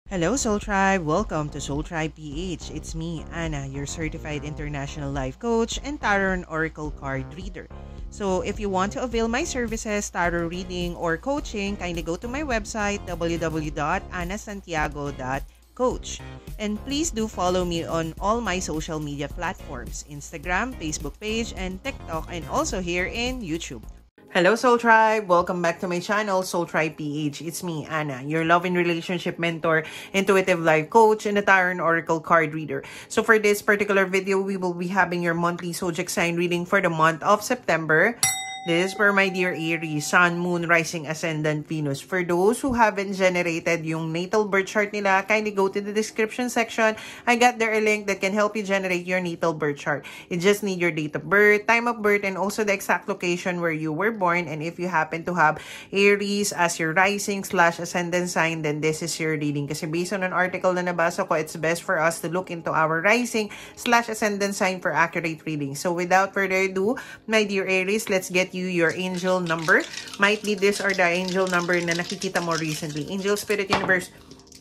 Hello, Soul Tribe. Welcome to Soul Tribe PH. It's me, Anna, your certified international life coach and tarot and oracle card reader. So, if you want to avail my services, tarot reading, or coaching, kindly go to my website, www.anasantiago.coach. And please do follow me on all my social media platforms, Instagram, Facebook page, and TikTok, and also here in YouTube. Hello, Soul Tribe! Welcome back to my channel, Soul Tribe PH. It's me, Anna, your love and relationship mentor, intuitive life coach, and a tarot and oracle card reader. So for this particular video, we will be having your monthly zodiac sign reading for the month of September. This is for my dear Aries, Sun, Moon, Rising, Ascendant, Venus. For those who haven't generated yung natal birth chart nila, kindly go to the description section. I got there a link that can help you generate your natal birth chart. You just need your date of birth, time of birth, and also the exact location where you were born. And if you happen to have Aries as your rising/ascendant sign, then this is your reading. Kasi based on an article na nabasa ko, it's best for us to look into our rising/ascendant sign for accurate reading. So without further ado, my dear Aries, let's get you your angel number. Might be this or the angel number na nakikita mo recently. Angel, Spirit, Universe,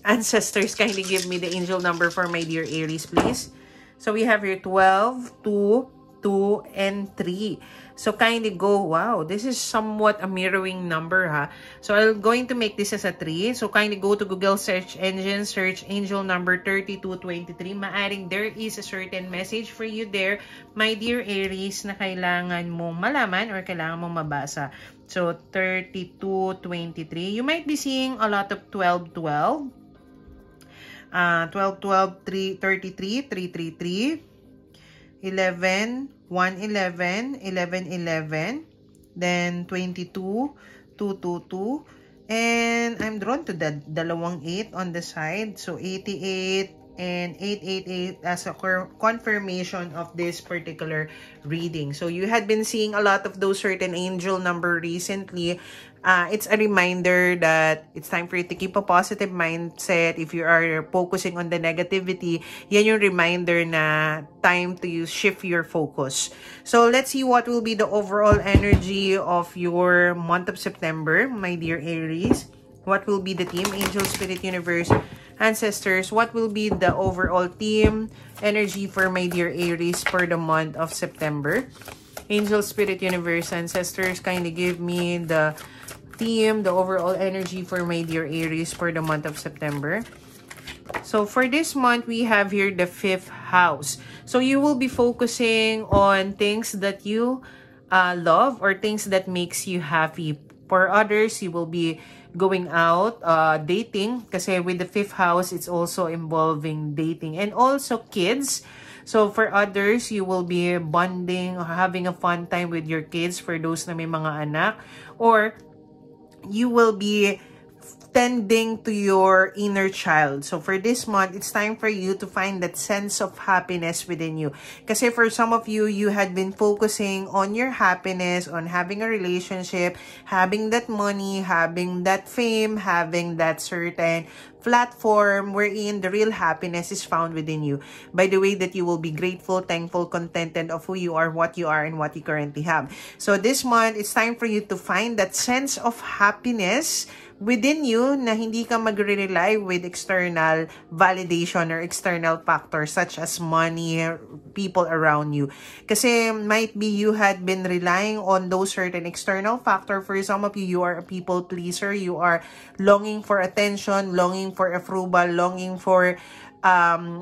Ancestors, kindly give me the angel number for my dear Aries, please. So we have here 12, 2, 2, and 3. So kindly go, wow, this is somewhat a mirroring number, ha. So I'm going to make this as a 3. So kindly go to Google search engine, search angel number 3223. Maaring there is a certain message for you there, my dear Aries, na kailangan mong malaman or kailangan mong mabasa. So 3223. You might be seeing a lot of 1212. 12, 12, 3, 33, 333, 11, 111, 11, 11, then 22, 222, and I'm drawn to the dalawang 8 on the side, so 88 and 888 as a confirmation of this particular reading. So you had been seeing a lot of those certain angel number recently. It's a reminder that it's time for you to keep a positive mindset. If you are focusing on the negativity, yan yung reminder na time to shift your focus. So let's see what will be the overall energy of your month of September, my dear Aries. What will be the theme? Angel, Spirit, Universe, Ancestors. What will be the overall theme, energy for my dear Aries for the month of September? Angel, Spirit, Universe, Ancestors, kindly give me the theme, the overall energy for my dear Aries for the month of September. So for this month, we have here the 5th house. So you will be focusing on things that you love or things that makes you happy. For others, you will be going out, dating. Kasi with the 5th house, it's also involving dating. And also kids. So for others, you will be bonding or having a fun time with your kids for those na may mga anak. Or you will be tending to your inner child. So for this month, it's time for you to find that sense of happiness within you. Kasi for some of you, you had been focusing on your happiness, on having a relationship, having that money, having that fame, having that certain platform wherein the real happiness is found within you. By the way that you will be grateful, thankful, contented of who you are, and what you currently have. So this month, it's time for you to find that sense of happiness within you na hindi ka mag-rely with external validation or external factors such as money, people around you. Kasi might be you had been relying on those certain external factor. For some of you, you are a people pleaser. You are longing for attention, longing for approval, longing for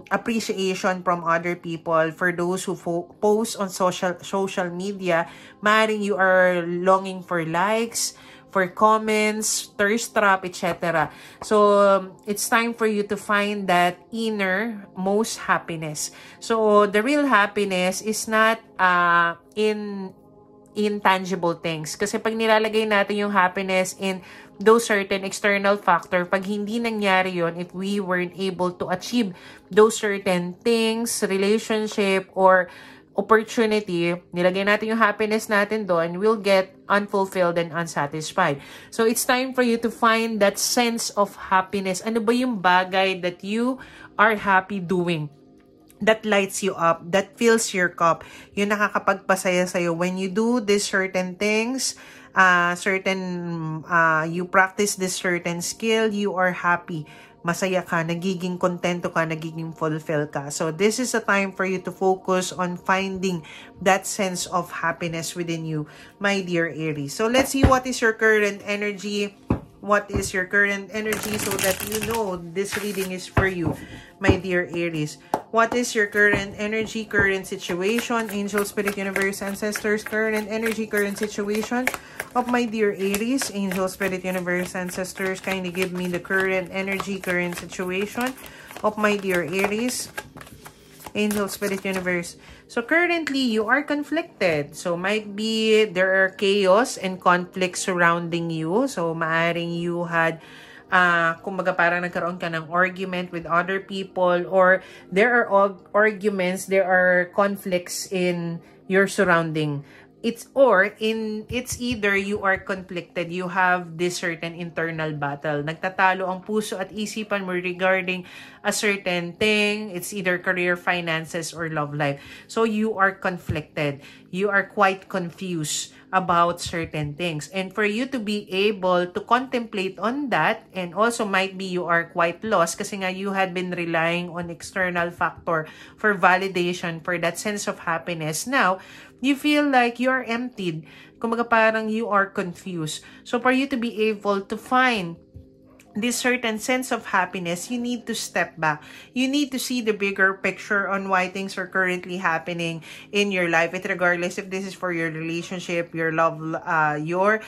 appreciation from other people. For those who post on social media, maaaring you are longing for likes, for comments, thirst trap, etc. So, it's time for you to find that inner most happiness. So, the real happiness is not in intangible things. Kasi pag nilalagay natin yung happiness in those certain external factor, pag hindi nangyari yon, if we weren't able to achieve those certain things, relationship, or opportunity, nilagay natin yung happiness natin doon, we'll get unfulfilled and unsatisfied. So, it's time for you to find that sense of happiness. Ano ba yung bagay that you are happy doing? That lights you up, that fills your cup, yung nakakapagpasaya sa'yo. When you do these certain things, you practice this certain skill, you are happy. masaya ka, nagiging kontento ka, nagiging fulfill ka. So this is a time for you to focus on finding that sense of happiness within you, my dear Aries. So let's see what is your current energy. What is your current energy so that you know this reading is for you, my dear Aries. What is your current energy, current situation, angel, spirit, universe, ancestors, current energy, current situation of my dear Aries, angel, spirit, universe, ancestors. Kindly give me the current energy, current situation of my dear Aries, angel, spirit, universe. So currently, you are conflicted. So might be there are chaos and conflict surrounding you. So maaring you had, kumbaga parang nagkaroon ka ng argument with other people, or there are arguments, there are conflicts in your surrounding. It's either you are conflicted, you have this certain internal battle. Nagtatalo ang puso at isipan mo regarding a certain thing. It's either career, finances, or love life. So you are conflicted. You are quite confused about certain things. And for you to be able to contemplate on that, and also might be you are quite lost kasi nga you had been relying on external factor for validation, for that sense of happiness. Now, you feel like you are emptied. Kumaga parang you are confused. So for you to be able to find this certain sense of happiness, you need to step back. You need to see the bigger picture on why things are currently happening in your life. Regardless if this is for your relationship, your love, your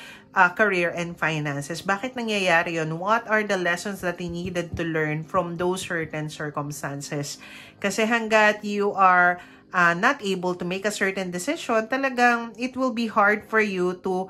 career and finances. Bakit nangyayari yun? What are the lessons that you needed to learn from those certain circumstances? Kasi hanggat you are not able to make a certain decision, talagang it will be hard for you to,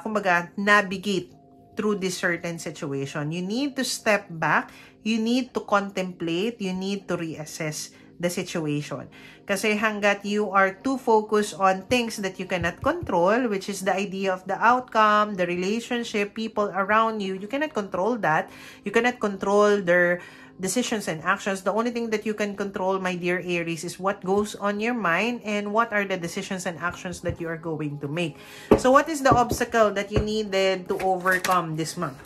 kumbaga, navigate through this certain situation. You need to step back, you need to contemplate, you need to reassess the situation. Kasi hanggat you are too focused on things that you cannot control, which is the idea of the outcome, the relationship, people around you, you cannot control that. You cannot control their decisions and actions. The only thing that you can control, my dear Aries, is what goes on your mind and what are the decisions and actions that you are going to make. So what is the obstacle that you needed to overcome this month?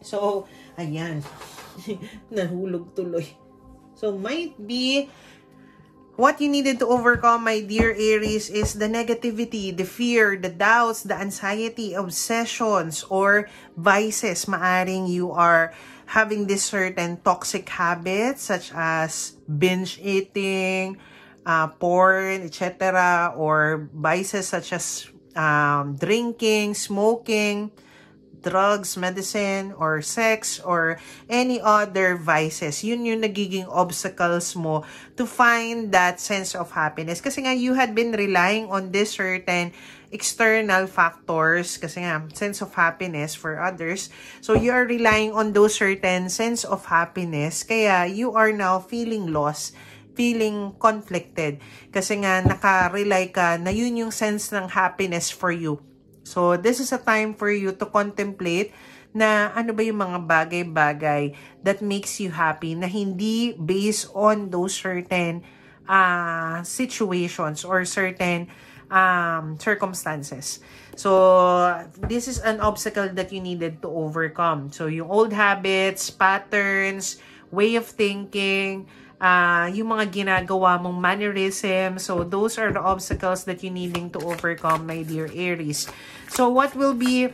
So, ayan. Nahulog tuloy. So might be what you needed to overcome, my dear Aries, is the negativity, the fear, the doubts, the anxiety, obsessions, or vices. Maaring you are having this certain toxic habits such as binge eating, porn, etc., or vices such as drinking, smoking, drugs, medicine, or sex, or any other vices. Yun yung nagiging obstacles mo to find that sense of happiness. Kasi nga, you had been relying on this certain external factors, kasi nga, sense of happiness for others. So, you are relying on those certain sense of happiness. Kaya, you are now feeling lost, feeling conflicted. Kasi nga, nakarely ka na yun yung sense ng happiness for you. So, this is a time for you to contemplate na ano ba yung mga bagay-bagay that makes you happy na hindi based on those certain situations or certain circumstances. So, this is an obstacle that you needed to overcome. So, yung old habits, patterns, way of thinking, yung mga ginagawa mong mannerism. So, those are the obstacles that you needing to overcome, my dear Aries. So, what will be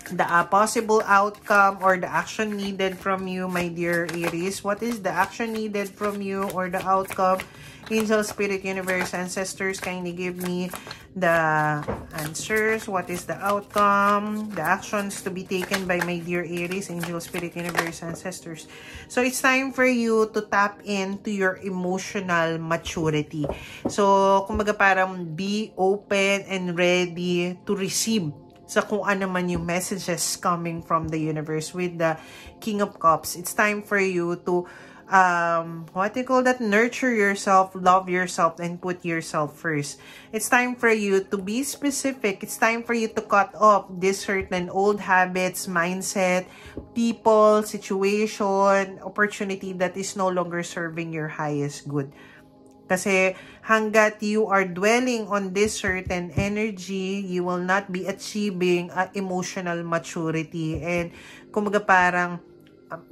the possible outcome or the action needed from you, my dear Aries? What is the action needed from you or the outcome? Angel, Spirit, Universe, Ancestors, kindly give me the answers. What is the outcome? The actions to be taken by my dear Aries, Angel, Spirit, Universe, Ancestors. So, it's time for you to tap into your emotional maturity. So, kumbaga parang be open and ready to receive sa kung ano man yung messages coming from the universe with the King of Cups. It's time for you to what do you call that? Nurture yourself, love yourself, and put yourself first. It's time for you to be specific. It's time for you to cut off this certain old habits, mindset, people, situation, opportunity that is no longer serving your highest good. Kasi hanggat you are dwelling on this certain energy, you will not be achieving emotional maturity. And kumbaga parang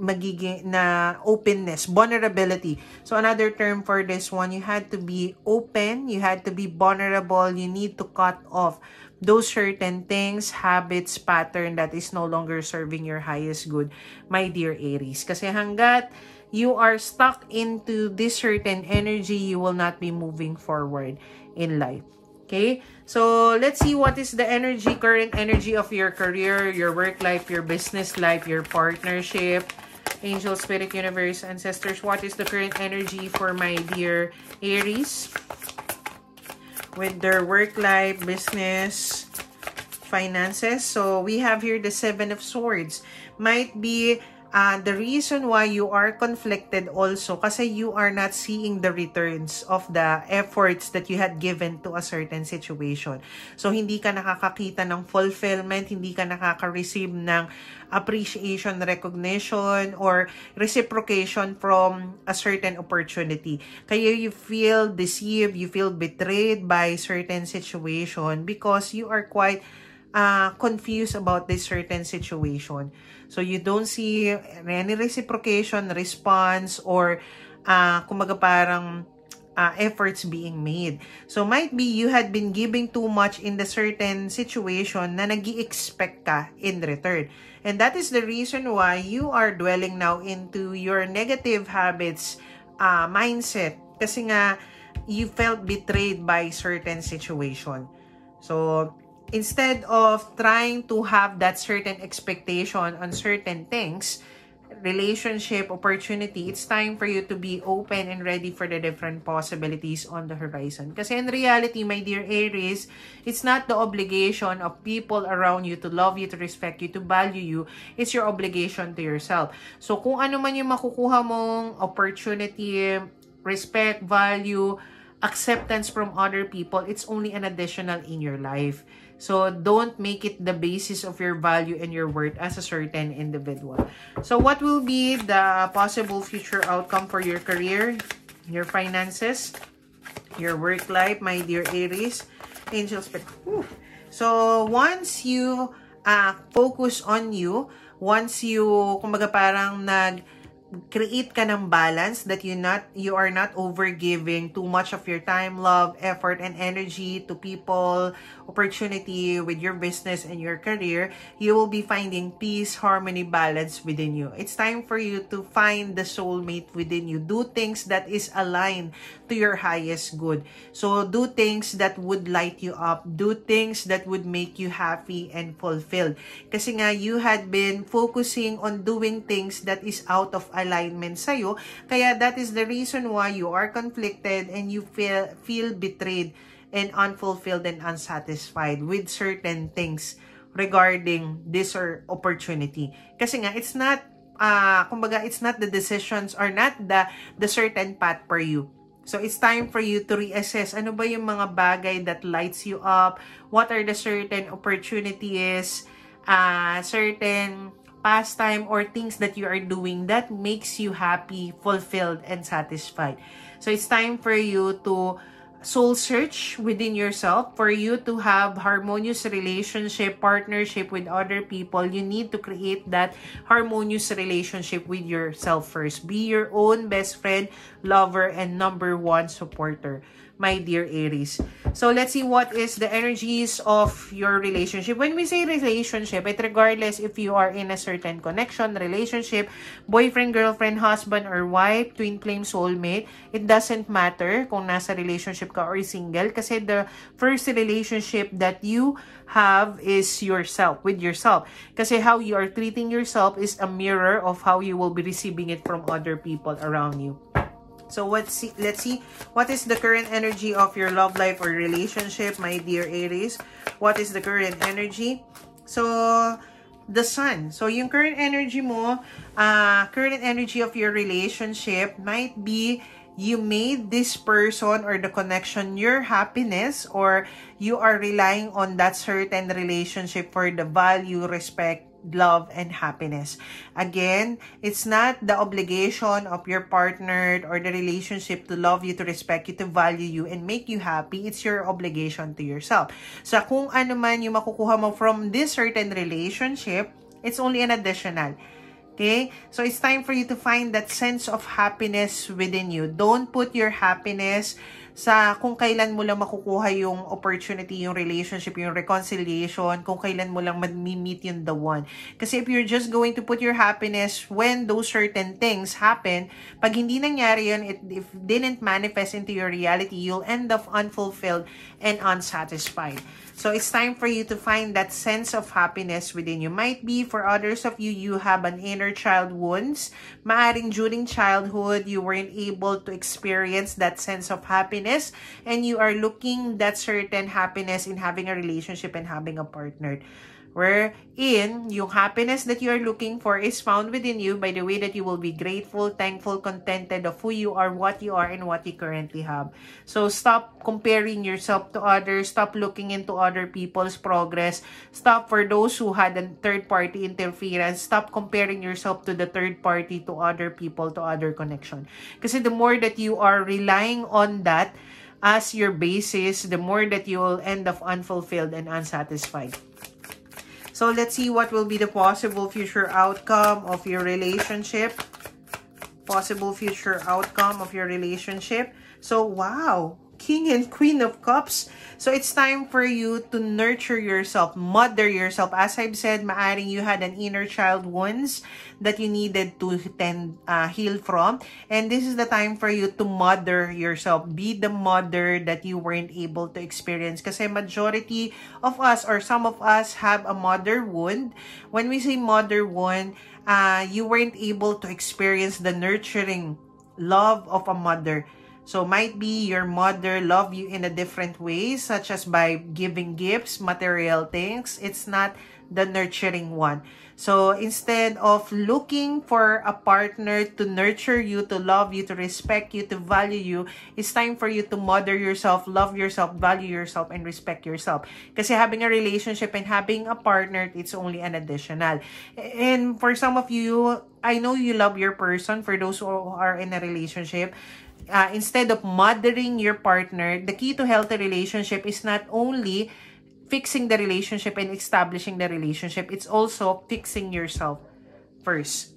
magiging na openness, vulnerability. So another term for this one, you had to be open, you had to be vulnerable, you need to cut off those certain things, habits, pattern that is no longer serving your highest good, my dear Aries. Kasi hanggat you are stuck into this certain energy, you will not be moving forward in life. Okay, so let's see what is the energy, current energy of your career, your work life, your business life, your partnership. Angel, Spirit, Universe, Ancestors, what is the current energy for my dear Aries with their work life, business, finances? So we have here the Seven of Swords. Might be the reason why you are conflicted also kasi you are not seeing the returns of the efforts that you had given to a certain situation. So, hindi ka nakakakita ng fulfillment, hindi ka nakaka-receive ng appreciation, recognition, or reciprocation from a certain opportunity. Kaya you feel deceived, you feel betrayed by certain situation because you are quite confused about this certain situation. So, you don't see any reciprocation, response, or kumaga parang efforts being made. So, might be you had been giving too much in the certain situation na nag-i-expect ka in return. And that is the reason why you are dwelling now into your negative habits, mindset. Kasi nga, you felt betrayed by certain situation. So, instead of trying to have that certain expectation on certain things, relationship, opportunity, it's time for you to be open and ready for the different possibilities on the horizon. Kasi in reality, my dear Aries, it's not the obligation of people around you to love you, to respect you, to value you. It's your obligation to yourself. So kung ano man yung makukuha mong opportunity, respect, value, acceptance from other people, it's only an additional in your life. So, don't make it the basis of your value and your worth as a certain individual. So, what will be the possible future outcome for your career, your finances, your work life, my dear Aries? Angel Spirit. So, once you focus on you, once you, kumbaga parang create ka ng balance that you are not overgiving too much of your time, love, effort, and energy to people, opportunity with your business and your career, you will be finding peace, harmony, balance within you. It's time for you to find the soulmate within you. Do things that is aligned to your highest good. So do things that would light you up. Do things that would make you happy and fulfilled. Kasi nga, you had been focusing on doing things that is out of alignment sa'yo. Kaya that is the reason why you are conflicted and you feel betrayed and unfulfilled and unsatisfied with certain things regarding this or opportunity. Kasi nga, it's not, kumbaga, it's not the decisions or not the certain path for you. So, it's time for you to reassess ano ba yung mga bagay that lights you up, what are the certain opportunities, certain pastime or things that you are doing that makes you happy, fulfilled, and satisfied. So, it's time for you to soul search within yourself. For you to have harmonious relationship, partnership with other people, you need to create that harmonious relationship with yourself first. Be your own best friend, lover, and number one supporter, my dear Aries. So, let's see what is the energies of your relationship. When we say relationship, it regardless if you are in a certain connection, relationship, boyfriend, girlfriend, husband, or wife, twin flame, soulmate, it doesn't matter kung nasa relationship ka or single kasi the first relationship that you have is yourself, with yourself. Kasi how you are treating yourself is a mirror of how you will be receiving it from other people around you. So let's see what is the current energy of your love life or relationship, my dear Aries. What is the current energy? So the Sun. So yung current energy mo, current energy of your relationship might be you made this person or the connection your happiness, or you are relying on that certain relationship for the value, respect, love, and happiness. Again, it's not the obligation of your partner or the relationship to love you, to respect you, to value you, and make you happy. It's your obligation to yourself. So, kung ano man yung makukuha mo from this certain relationship, it's only an additional. Okay? So it's time for you to find that sense of happiness within you. Don't put your happiness sa kung kailan mo lang makukuha yung opportunity, yung relationship, yung reconciliation, kung kailan mo lang mag-meet yung the one. Kasi if you're just going to put your happiness when those certain things happen, pag hindi nangyari yun, if didn't manifest into your reality, you'll end up unfulfilled and unsatisfied. So it's time for you to find that sense of happiness within you. Might be for others of you, you have an inner child wounds. Maaring during childhood, you weren't able to experience that sense of happiness and you are looking that certain happiness in having a relationship and having a partner. Wherein, yung happiness that you are looking for is found within you by the way that you will be grateful, thankful, contented of who you are, and what you currently have. So, stop comparing yourself to others. Stop looking into other people's progress. Stop for those who had a third-party interference. Stop comparing yourself to the third party, to other people, to other connection. Kasi the more that you are relying on that as your basis, the more that you will end up unfulfilled and unsatisfied. So, let's see what will be the possible future outcome of your relationship. Possible future outcome of your relationship. So, wow! King and Queen of Cups. So, it's time for you to nurture yourself, mother yourself. As I've said, maaring you had an inner child wounds that you needed to heal from. And this is the time for you to mother yourself. Be the mother that you weren't able to experience. Kasi majority of us or some of us have a mother wound. When we say mother wound, you weren't able to experience the nurturing love of a mother. So, might be your mother love you in a different way, such as by giving gifts, material things. It's not the nurturing one. So, instead of looking for a partner to nurture you, to love you, to respect you, to value you, it's time for you to mother yourself, love yourself, value yourself, and respect yourself. Kasi having a relationship and having a partner, it's only an additional. And for some of you, I know you love your person. For those who are in a relationship, instead of mothering your partner, the key to healthy relationship is not only fixing the relationship and establishing the relationship, it's also fixing yourself first.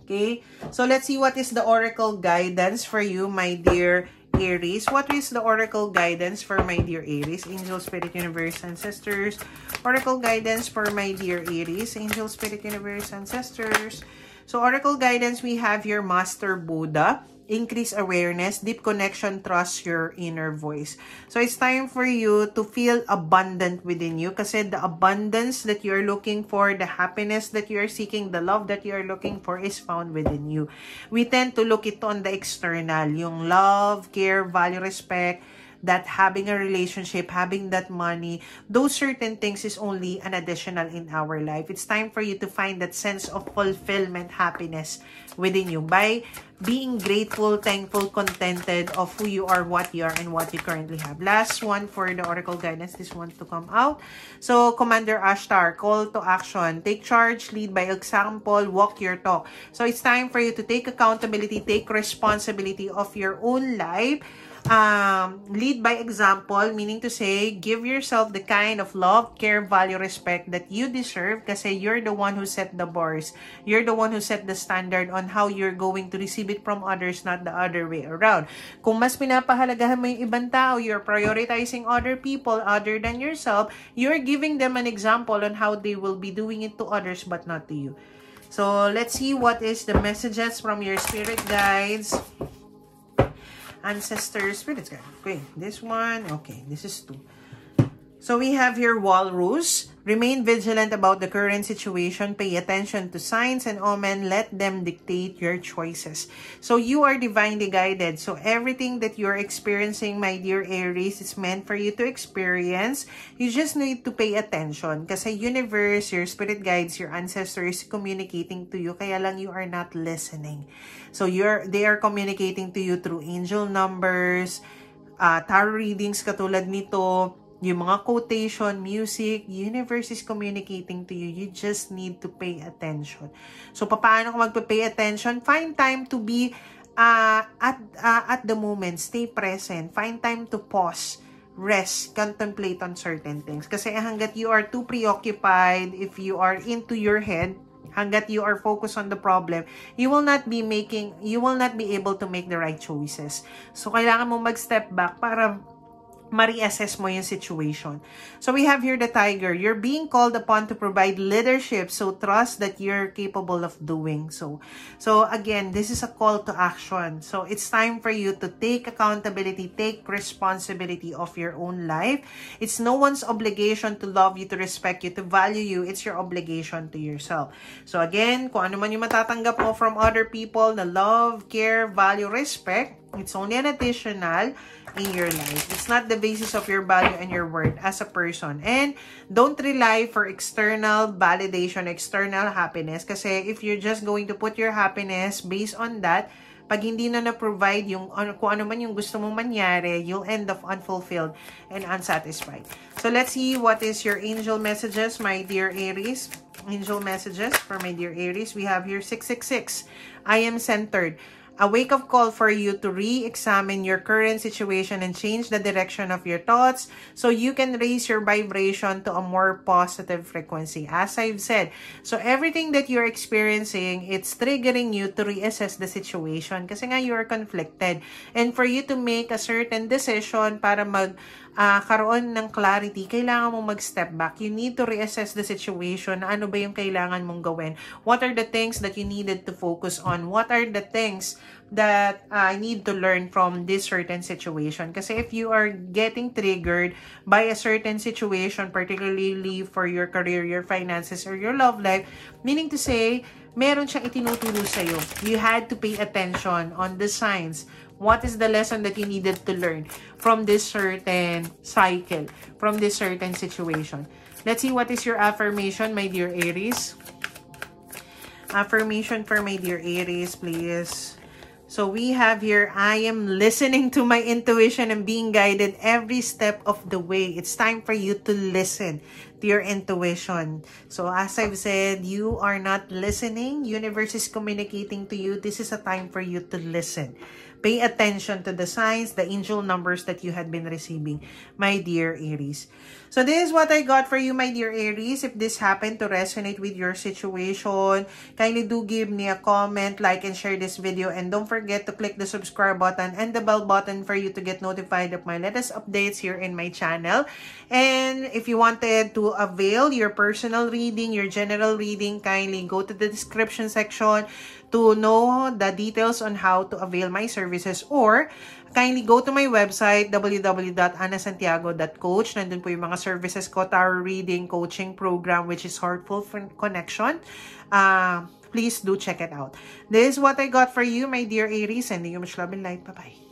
Okay? So, let's see what is the oracle guidance for you, my dear Aries. What is the oracle guidance for my dear Aries? Angel, Spirit, Universe, Ancestors. Oracle guidance for my dear Aries. Angel, Spirit, Universe, Ancestors. So, oracle guidance, we have your Master Buddha. Increase awareness, deep connection, trust your inner voice. So, it's time for you to feel abundant within you kasi the abundance that you're looking for, the happiness that you're seeking, the love that you're looking for is found within you. We tend to look it on the external, yung love, care, value, respect, that having a relationship, having that money, those certain things is only an additional in our life. It's time for you to find that sense of fulfillment, happiness within you by being grateful, thankful, contented of who you are, what you are, and what you currently have. Last one for the oracle guidance, this one to come out. So, Commander Ashtar, call to action. Take charge, lead by example, walk your talk. So, it's time for you to take accountability, take responsibility of your own life. Lead by example, meaning to say, give yourself the kind of love, care, value, respect that you deserve kasi you're the one who set the bars. You're the one who set the standard on how you're going to receive it from others, not the other way around. Kung mas pinapahalagahan mo yung ibang tao, you're prioritizing other people other than yourself, you're giving them an example on how they will be doing it to others but not to you. So, let's see what is the messages from your spirit guides. Ancestors, spirits guide. Okay, this one. Okay, this is 2. So, we have here Walrus. Remain vigilant about the current situation. Pay attention to signs and omens. Let them dictate your choices. So, you are divinely guided. So, everything that you're experiencing, my dear Aries, is meant for you to experience. You just need to pay attention. Kasi universe, your spirit guides, your ancestors communicating to you. Kaya lang you are not listening. So, they are communicating to you through angel numbers, tarot readings katulad nito, yung mga quotation, music, universe is communicating to you. You just need to pay attention. So, paano ka magpa-pay attention? Find time to be at the moment. Stay present. Find time to pause, rest, contemplate on certain things. Kasi hanggat you are too preoccupied, if you are into your head, hanggat you are focused on the problem, you will not be able to make the right choices. So, kailangan mo mag-step back para ma-reassess mo yung situation. So, we have here the tiger. You're being called upon to provide leadership. So, trust that you're capable of doing so. So, again, this is a call to action. So, it's time for you to take accountability, take responsibility of your own life. It's no one's obligation to love you, to respect you, to value you. It's your obligation to yourself. So, again, kung ano man yung matatanggap mo from other people na love, care, value, respect, it's only an additional in your life. It's not the basis of your value and your worth as a person. And don't rely for external validation, external happiness. Kasi if you're just going to put your happiness based on that, pag hindi na na-provide yung kung ano man yung gusto mong mangyari, you'll end up unfulfilled and unsatisfied. So let's see what is your angel messages, my dear Aries. Angel messages for my dear Aries. We have here 666. I am centered. A wake-up call for you to re-examine your current situation and change the direction of your thoughts so you can raise your vibration to a more positive frequency. As I've said, so everything that you're experiencing, it's triggering you to reassess the situation kasi nga you're conflicted. And for you to make a certain decision para karoon ng clarity, kailangan mong mag-step back. You need to reassess the situation. Ano ba yung kailangan mong gawin? What are the things that you needed to focus on? What are the things that I need to learn from this certain situation? Kasi if you are getting triggered by a certain situation, particularly for your career, your finances, or your love life, meaning to say, meron siyang itinuturo sa'yo. You had to pay attention on the signs. What is the lesson that you needed to learn from this certain cycle, from this certain situation? Let's see what is your affirmation, my dear Aries. Affirmation for my dear Aries, please. So we have here, I am listening to my intuition and being guided every step of the way. It's time for you to listen to your intuition. So as I've said, you are not listening. Universe is communicating to you. This is a time for you to listen. Pay attention to the signs, the angel numbers that you had been receiving, my dear Aries. So this is what I got for you, my dear Aries. If this happened to resonate with your situation, kindly do give me a comment, like, and share this video. And don't forget to click the subscribe button and the bell button for you to get notified of my latest updates here in my channel. And if you wanted to avail your personal reading, your general reading, kindly go to the description section to know the details on how to avail my services, or kindly go to my website www.anasantiago.coach. Nandun po yung mga services ko, tarot reading, coaching program, which is Heartful Connection. Please do check it out. This is what I got for you, my dear Aries. Sending you much love and light. Bye-bye.